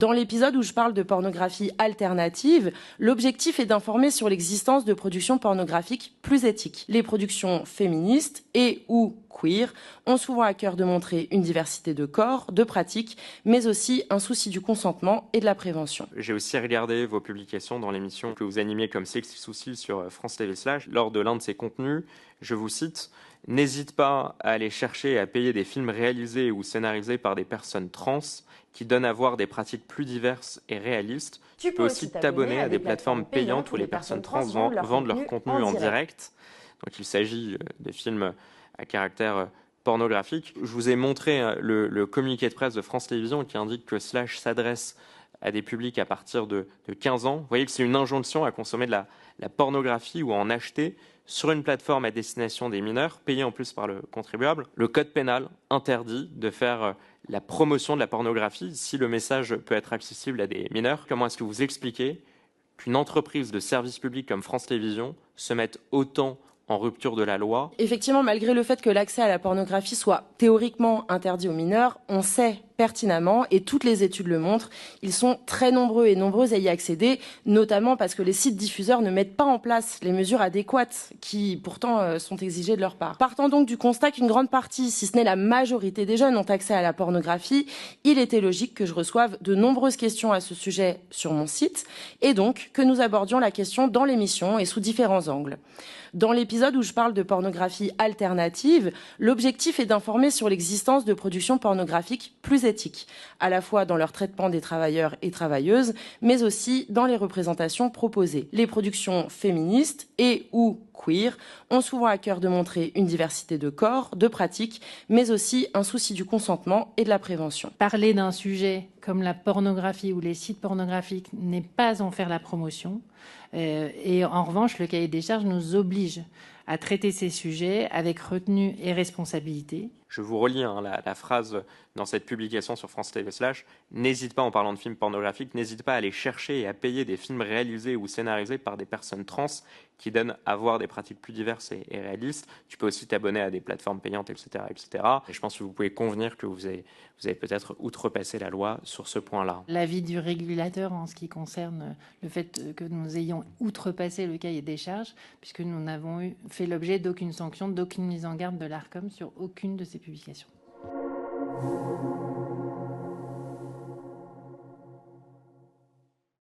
Dans l'épisode où je parle de pornographie alternative, l'objectif est d'informer sur l'existence de productions pornographiques plus éthiques. Les productions féministes et ou queer ont souvent à cœur de montrer une diversité de corps, de pratiques, mais aussi un souci du consentement et de la prévention. J'ai aussi regardé vos publications dans l'émission que vous animiez comme Sex Souci sur France TV Slash. Lors de l'un de ces contenus, je vous cite: « N'hésite pas à aller chercher et à payer des films réalisés ou scénarisés par des personnes trans qui donnent à voir des pratiques plus diverses et réalistes. Tu peux aussi t'abonner à des plateformes payantes où les personnes trans vendent leur contenu en direct. » Donc il s'agit de films à caractère pornographique. Je vous ai montré le communiqué de presse de France Télévisions qui indique que Slash s'adresse à des publics à partir de 15 ans. Vous voyez que c'est une injonction à consommer de la pornographie ou à en acheter sur une plateforme à destination des mineurs, payée en plus par le contribuable. Le code pénal interdit de faire la promotion de la pornographie si le message peut être accessible à des mineurs. Comment est-ce que vous expliquez qu'une entreprise de service public comme France Télévisions se mette autant en rupture de la loi? Effectivement, malgré le fait que l'accès à la pornographie soit théoriquement interdit aux mineurs, on sait pertinemment, et toutes les études le montrent, ils sont très nombreux et nombreuses à y accéder, notamment parce que les sites diffuseurs ne mettent pas en place les mesures adéquates qui pourtant sont exigées de leur part. Partant donc du constat qu'une grande partie, si ce n'est la majorité des jeunes, ont accès à la pornographie, il était logique que je reçoive de nombreuses questions à ce sujet sur mon site, et donc que nous abordions la question dans l'émission et sous différents angles. Dans l'épisode où je parle de pornographie alternative, l'objectif est d'informer sur l'existence de productions pornographiques plus éthiques, à la fois dans leur traitement des travailleurs et travailleuses, mais aussi dans les représentations proposées. Les productions féministes et ou queer ont souvent à cœur de montrer une diversité de corps, de pratiques, mais aussi un souci du consentement et de la prévention. Parler d'un sujet comme la pornographie ou les sites pornographiques n'est pas en faire la promotion. Et en revanche, le cahier des charges nous oblige à traiter ces sujets avec retenue et responsabilité. Je vous relis la phrase dans cette publication sur France TV Slash. N'hésite pas, en parlant de films pornographiques, n'hésite pas à aller chercher et à payer des films réalisés ou scénarisés par des personnes trans qui donnent à voir des pratiques plus diverses et réalistes. Tu peux aussi t'abonner à des plateformes payantes, etc., etc. Et je pense que vous pouvez convenir que vous avez peut-être outrepassé la loi sur ce point-là. L'avis du régulateur en ce qui concerne le fait que nous ayons outrepassé le cahier des charges, puisque nous n'avons fait l'objet d'aucune sanction, d'aucune mise en garde de l'Arcom sur aucune de ces publications.